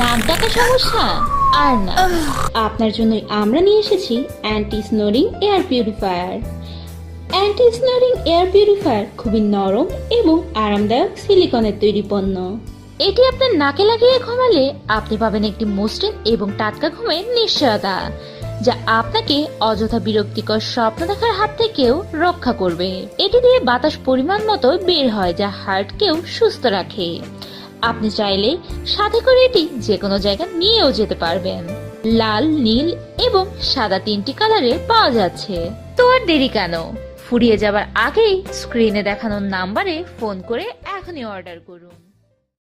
নাক ডাকা সমস্যা? আর না, আপনার জন্যই আমরা নিয়ে এসেছি anti snoring air purifier. Anti snoring air purifier খুবই নরম এবং আরামদায়ক সিলিকনের তৈরি পণ্য। এটি আপনার নাকে লাগিয়ে ঘুমালে আপনি পাবেন একটি মসৃণ এবং টাটকা ঘুমের নিশ্চয়তা, যা আপনাকে অযথা বিরক্তিকর স্বপ্ন দেখার হাত থেকেও রক্ষা করবে। এটি দিয়ে বাতাস পরিমাণ মতো বের হয়, যা হার্টকেও সুস্থ রাখে। আপনি চাইলে সাথে করে এটি যে কোনো জায়গা নিয়েও যেতে পারবেন। লাল, নীল এবং সাদা 3টি কালারে পাওয়া যাচ্ছে। তো আর দেরি কেন, ফুরিয়ে যাবার আগেই স্ক্রিনে দেখানো নাম্বারে ফোন করে এখনই অর্ডার করুন।